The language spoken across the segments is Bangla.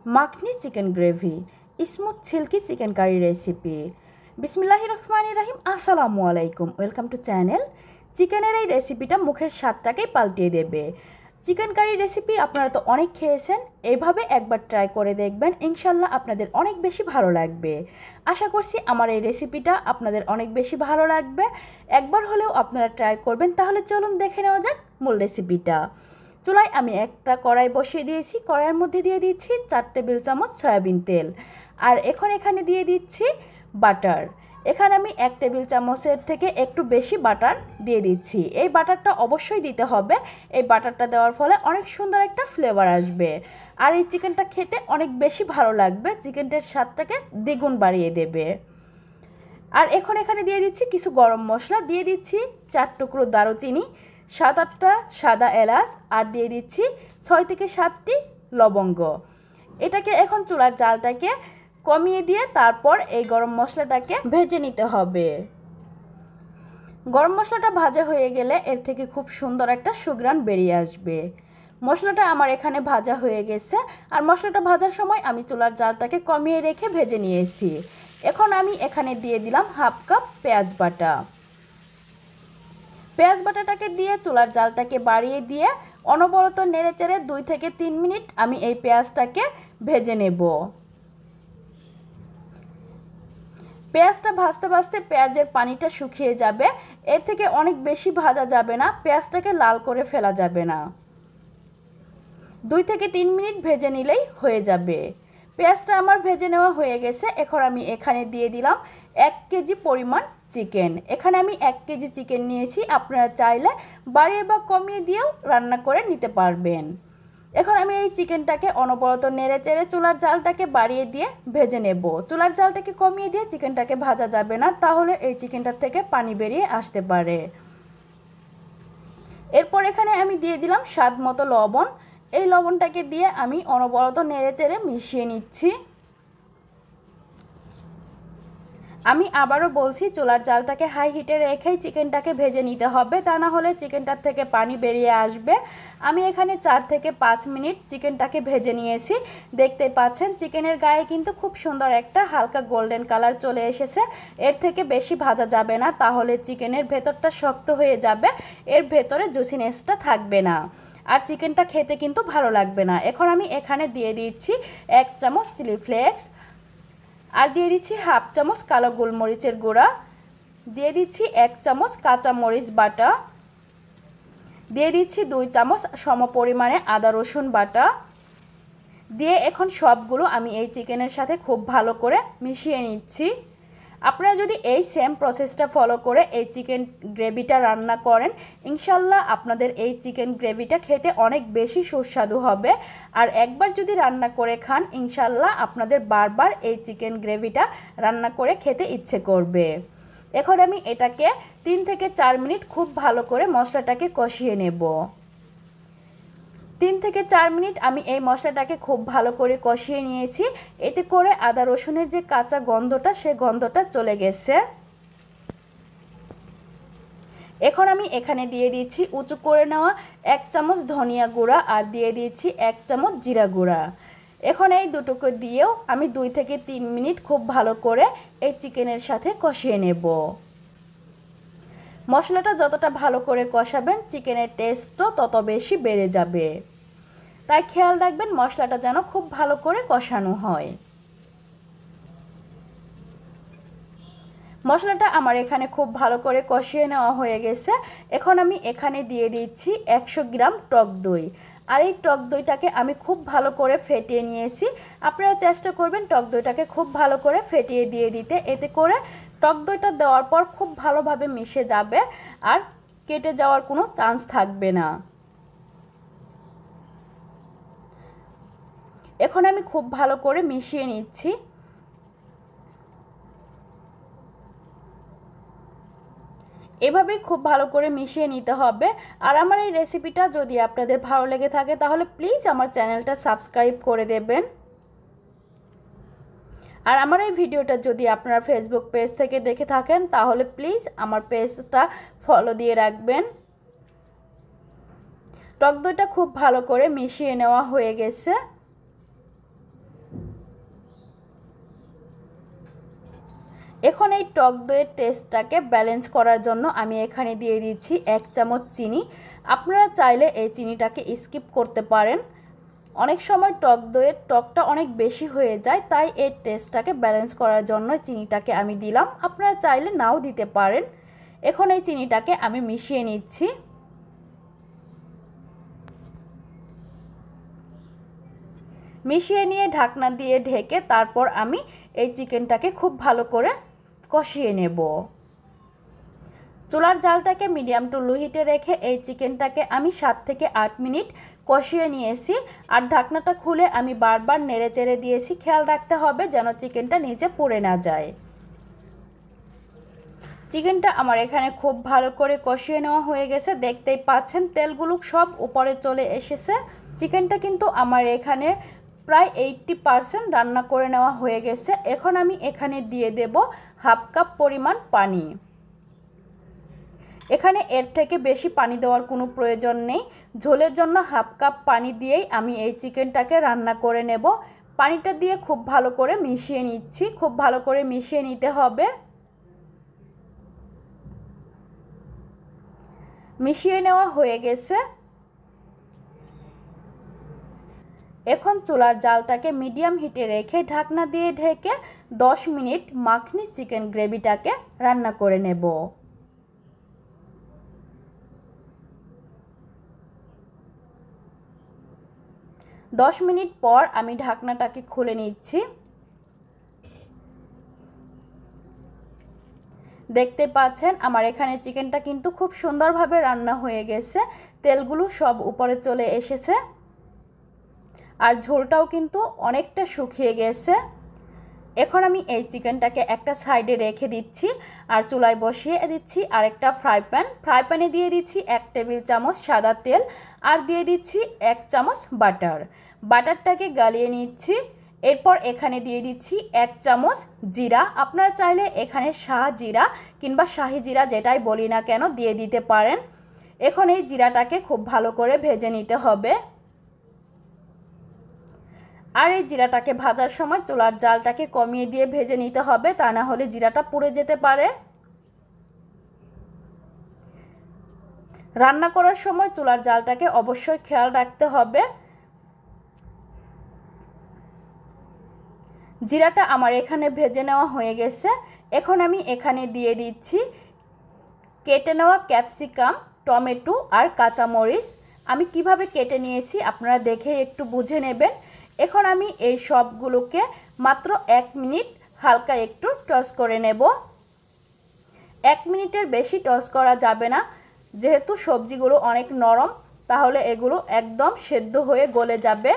Makhani chicken gravy, smooth silky chicken curry recipe. বিসমিল্লাহির রহমানির রহিম। আসসালামু আলাইকুম, ওয়েলকাম টু চ্যানেল। চিকেনের এই রেসিপিটা মুখের স্বাদটাকেই পাল্টিয়ে দেবে। চিকেন কারি রেসিপি আপনারা তো অনেক খেয়েছেন, এইভাবে একবার ট্রাই করে দেখবেন, ইনশাল্লাহ আপনাদের অনেক বেশি ভালো লাগবে। আশা করছি আমার এই রেসিপিটা আপনাদের অনেক বেশি ভালো লাগবে। একবার হলেও আপনারা ট্রাই করবেন। তাহলে চলুন দেখে নেওয়া যাক মূল রেসিপিটা। চুলায় আমি একটা কড়াই বসিয়ে দিয়েছি। কড়াইয়ের মধ্যে দিয়ে দিচ্ছি 4 টেবিল চামচ সয়াবিন তেল। আর এখানে দিয়ে দিচ্ছি বাটার। এখানে আমি 1 টেবিল চামচের থেকে একটু বেশি বাটার দিয়ে দিচ্ছি। এই বাটারটা অবশ্যই দিতে হবে। এই বাটারটা দেওয়ার ফলে অনেক সুন্দর একটা ফ্লেভার আসবে। আর এই চিকেনটা খেতে অনেক বেশি ভালো লাগবে, চিকেনটার স্বাদটাকে দ্বিগুণ বাড়িয়ে দেবে। আর এখানে দিয়ে দিচ্ছি কিছু গরম মশলা, দিয়ে দিচ্ছি 4 টুকরো দারুচিনি, 7-8টা সাদা এলাচ, আর দিয়ে দিচ্ছি 6 থেকে 7টি লবঙ্গ। এটাকে এখন চুলার জালটাকে কমিয়ে দিয়ে তারপর এই গরম মশলাটাকে ভেজে নিতে হবে। গরম মশলাটা ভাজা হয়ে গেলে এর থেকে খুব সুন্দর একটা সুঘ্রাণ বেরিয়ে আসবে। মশলাটা আমার এখানে ভাজা হয়ে গেছে। আর মশলাটা ভাজার সময় আমি চুলার জালটাকে কমিয়ে রেখে ভেজে নিয়েছি। এখন আমি এখানে দিয়ে দিলাম 1/2 কাপ পেঁয়াজ বাটা। পেঁয়াজ বাটাটাকে দিয়ে চুলার জালটাকে বাড়িয়ে দিয়ে অনবরত নেড়েচেড়ে 2 থেকে 3 মিনিট আমি এই পেঁয়াজটাকে ভেজে নেব। পেঁয়াজটা ভাজতে ভাজতে পেঁয়াজের পানিটা শুকিয়ে যাবে। এর থেকে অনেক বেশি ভাজা যাবে না, পেঁয়াজটাকে লাল করে ফেলা যাবে না। 2 থেকে 3 মিনিট ভেজে নিলেই হয়ে যাবে। পেঁয়াজটা আমার ভেজে নেওয়া হয়ে গেছে। এখন আমি এখানে দিয়ে দিলাম 1 কেজি পরিমাণ চিকেন। এখানে আমি 1 কেজি চিকেন নিয়েছি, আপনারা চাইলে বাড়িয়ে বা কমিয়ে দিয়েও রান্না করে নিতে পারবেন। এখন আমি এই চিকেনটাকে অনবরত নেড়েচেড়ে চুলার জালটাকে বাড়িয়ে দিয়ে ভেজে নেব। চুলার জালটাকে কমিয়ে দিয়ে চিকেনটাকে ভাজা যাবে না, তাহলে এই চিকেনটার থেকে পানি বেরিয়ে আসতে পারে। এরপর এখানে আমি দিয়ে দিলাম স্বাদ মতো লবণ। এই লবণটাকে দিয়ে আমি অনবরত নেড়েচেড়ে মিশিয়ে নিচ্ছি। আমি আবারও বলছি, চুলার জালটাকে হাই হিটে রেখেই চিকেনটাকে ভেজে নিতে হবে, তা না হলে চিকেনটার থেকে পানি বেরিয়ে আসবে। আমি এখানে 4 থেকে 5 মিনিট চিকেনটাকে ভেজে নিয়েছি। দেখতে পাচ্ছেন চিকেনের গায়ে কিন্তু খুব সুন্দর একটা হালকা গোল্ডেন কালার চলে এসেছে। এর থেকে বেশি ভাজা যাবে না, তাহলে চিকেনের ভেতরটা শক্ত হয়ে যাবে, এর ভেতরে জুসিনেসটা থাকবে না, আর চিকেনটা খেতে কিন্তু ভালো লাগবে না। এখন আমি এখানে দিয়ে দিচ্ছি 1 চামচ চিলি ফ্লেক্স, আর দিয়ে দিচ্ছি 1/2 চামচ কালো গোলমরিচের গুঁড়া, দিয়ে দিচ্ছি 1 চামচ কাঁচা মরিচ বাটা, দিয়ে দিচ্ছি 2 চামচ সম পরিমাণে আদা রসুন বাটা দিয়ে এখন সবগুলো আমি এই চিকেনের সাথে খুব ভালো করে মিশিয়ে নিচ্ছি। আপনারা যদি এই সেম প্রসেসটা ফলো করে এই চিকেন গ্রেভিটা রান্না করেন, ইনশাল্লাহ আপনাদের এই চিকেন গ্রেভিটা খেতে অনেক বেশি সুস্বাদু হবে। আর একবার যদি রান্না করে খান, ইনশাল্লাহ আপনাদের বারবার এই চিকেন গ্রেভিটা রান্না করে খেতে ইচ্ছে করবে। এখন আমি এটাকে 3 থেকে 4 মিনিট খুব ভালো করে মশলাটাকে কষিয়ে নেব। 3 থেকে 4 মিনিট আমি এই মশলাটাকে খুব ভালো করে কষিয়ে নিয়েছি। এতে করে আদা রসুনের যে কাঁচা গন্ধটা, সে গন্ধটা চলে গেছে। এখন আমি এখানে দিয়ে দিচ্ছি উঁচু করে নেওয়া 1 চামচ ধনিয়া গুঁড়া, আর দিয়ে দিচ্ছি 1 চামচ জিরা গুঁড়া। এখন এই দুটোকে দিয়েও আমি 2 থেকে 3 মিনিট খুব ভালো করে এই চিকেনের সাথে কষিয়ে নেব। মশলাটা যতটা ভালো করে কষাবেন, চিকেনের টেস্টও তত বেশি বেড়ে যাবে। তাই খেয়াল রাখবেন মশলাটা যেন খুব ভালো করে কষানো হয়। মশলাটা আমার এখানে খুব ভালো করে কষিয়ে নেওয়া হয়ে গেছে। এখন আমি এখানে দিয়ে দিচ্ছি 100 গ্রাম টক দই। আর এই টক দইটাকে আমি খুব ভালো করে ফেটিয়ে নিয়েছি। আপনারা চেষ্টা করবেন টক দইটাকে খুব ভালো করে ফেটিয়ে দিয়ে দিতে। এতে করে টক দইটা দেওয়ার পর খুব ভালোভাবে মিশে যাবে, আর কেটে যাওয়ার কোনো চান্স থাকবে না। এখন আমি খুব ভালো করে মিশিয়ে নিচ্ছি। এভাবেই খুব ভালো করে মিশিয়ে নিতে হবে। আর আমার এই রেসিপিটা যদি আপনাদের ভালো লেগে থাকে, তাহলে প্লিজ আমার চ্যানেলটা সাবস্ক্রাইব করে দেবেন। আর আমার এই ভিডিওটা যদি আপনারা ফেসবুক পেজ থেকে দেখে থাকেন, তাহলে প্লিজ আমার পেজটা ফলো দিয়ে রাখবেন। টক দইটা খুব ভালো করে মিশিয়ে নেওয়া হয়ে গেছে। এখন এই টক দইয়ের টেস্টটাকে ব্যালেন্স করার জন্য আমি এখানে দিয়ে দিচ্ছি 1 চামচ চিনি। আপনারা চাইলে এই চিনিটাকে স্কিপ করতে পারেন। অনেক সময় টক দইয়ের টকটা অনেক বেশি হয়ে যায়, তাই এই টেস্টটাকে ব্যালেন্স করার জন্য চিনিটাকে আমি দিলাম। আপনারা চাইলে নাও দিতে পারেন। এখন এই চিনিটাকে আমি মিশিয়ে নিচ্ছি। মিশিয়ে নিয়ে ঢাকনা দিয়ে ঢেকে তারপর আমি এই চিকেনটাকে খুব ভালো করে কষিয়ে নেব। চুলার জালটাকে মিডিয়াম টু লো হিটে রেখে এই চিকেনটাকে আমি 7 থেকে 8 মিনিট কষিয়ে নিয়েছি। আর ঢাকনাটা খুলে আমি বারবার নেড়ে চেড়ে দিয়েছি। খেয়াল রাখতে হবে যেন চিকেনটা নিচে পুড়ে না যায়। চিকেনটা আমার এখানে খুব ভালো করে কষিয়ে নেওয়া হয়ে গেছে। দেখতেই পাচ্ছেন তেলগুলো সব উপরে চলে এসেছে। চিকেনটা কিন্তু আমার এখানে প্রায় 80% রান্না করে নেওয়া হয়ে গেছে। এখন আমি এখানে দিয়ে দেব হাফ কাপ পরিমাণ পানি। এখানে এর থেকে বেশি পানি দেওয়ার কোনো প্রয়োজন নেই। ঝোলের জন্য হাফ কাপ পানি দিয়েই আমি এই চিকেনটাকে রান্না করে নেব। পানিটা দিয়ে খুব ভালো করে মিশিয়ে নিচ্ছি। খুব ভালো করে মিশিয়ে নিতে হবে। মিশিয়ে নেওয়া হয়ে গেছে। এখন চুলার জালটাকে মিডিয়াম হিটে রেখে ঢাকনা দিয়ে ঢেকে 10 মিনিট মাখনি চিকেন গ্রেভিটাকে রান্না করে নেব। 10 মিনিট পর আমি ঢাকনাটাকে খুলে নিচ্ছি। দেখতে পাচ্ছেন আমার এখানে চিকেনটা কিন্তু খুব সুন্দরভাবে রান্না হয়ে গেছে। তেলগুলো সব উপরে চলে এসেছে আর ঝোলটাও কিন্তু অনেকটা শুকিয়ে গেছে। এখন আমি এই চিকেনটাকে একটা সাইডে রেখে দিচ্ছি আর চুলায় বসিয়ে দিচ্ছি আরেকটা ফ্রাই প্যানে দিয়ে দিচ্ছি 1 টেবিল চামচ সাদা তেল আর দিয়ে দিচ্ছি 1 চামচ বাটারটাকে গালিয়ে নিচ্ছি। এরপর এখানে দিয়ে দিচ্ছি 1 চামচ জিরা। আপনারা চাইলে এখানে শাহজিরা কিংবা শাহি জিরা যেটাই বলি না কেন দিয়ে দিতে পারেন। এখন এই জিরাটাকে খুব ভালো করে ভেজে নিতে হবে। আর এই জিরাটাকে ভাজার সময় চুলার জালটাকে কমিয়ে দিয়ে ভেজে নিতে হবে, তা না হলে জিরাটা পুড়ে যেতে পারে। রান্না করার সময় চুলার জালটাকে অবশ্যই খেয়াল রাখতে হবে। জিরাটা আমার এখানে ভেজে নেওয়া হয়ে গেছে। এখন আমি এখানে দিয়ে দিচ্ছি কেটে নেওয়া ক্যাপসিকাম, টমেটো আর কাঁচামরিচ। আমি কিভাবে কেটে নিয়েছি আপনারা দেখে একটু বুঝে নেবেন। এখন আমি এই সবগুলোকে মাত্র 1 মিনিট হালকা একটু টস করে নেব। 1 মিনিটের বেশি টস করা যাবে না, যেহেতু সবজিগুলো অনেক নরম, তাহলে এগুলো একদম সেদ্ধ হয়ে গলে যাবে।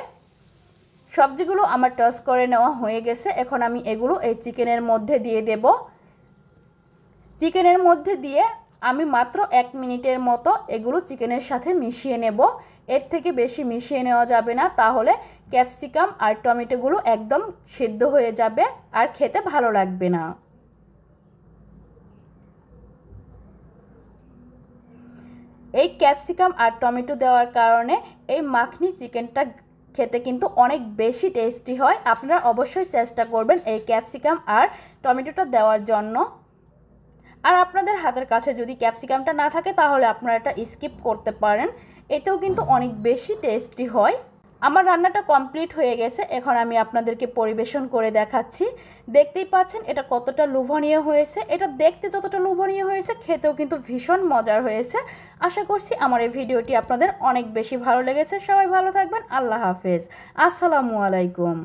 সবজিগুলো আমার টস করে নেওয়া হয়ে গেছে। এখন আমি এগুলো এই চিকেনের মধ্যে দিয়ে দেব। চিকেনের মধ্যে দিয়ে আমি মাত্র 1 মিনিটের মতো এগুলো চিকেনের সাথে মিশিয়ে নেব। এর থেকে বেশি মিশিয়ে নেওয়া যাবে না, তাহলে ক্যাপসিকাম আর টমেটোগুলো একদম সিদ্ধ হয়ে যাবে আর খেতে ভালো লাগবে না। এই ক্যাপসিকাম আর টমেটো দেওয়ার কারণে এই মাখনি চিকেনটা খেতে কিন্তু অনেক বেশি টেস্টি হয়। আপনারা অবশ্যই চেষ্টা করবেন এই ক্যাপসিকাম আর টমেটোটা দেওয়ার জন্য। আর আপনাদের হাতের কাছে যদি ক্যাপসিকামটা না থাকে তাহলে আপনারা এটা স্কিপ করতে পারেন, এতেও কিন্তু অনেক বেশি টেস্টি হয়। আমার রান্নাটা কমপ্লিট হয়ে গেছে। এখন আমি আপনাদেরকে পরিবেশন করে দেখাচ্ছি। দেখতেই পাচ্ছেন এটা কতটা লোভনীয় হয়েছে। এটা দেখতে যতটা লোভনীয় হয়েছে খেতেও কিন্তু ভীষণ মজার হয়েছে। আশা করছি আমার এই ভিডিওটি আপনাদের অনেক বেশি ভালো লেগেছে। সবাই ভালো থাকবেন। আল্লাহ হাফেজ। আসসালামু আলাইকুম।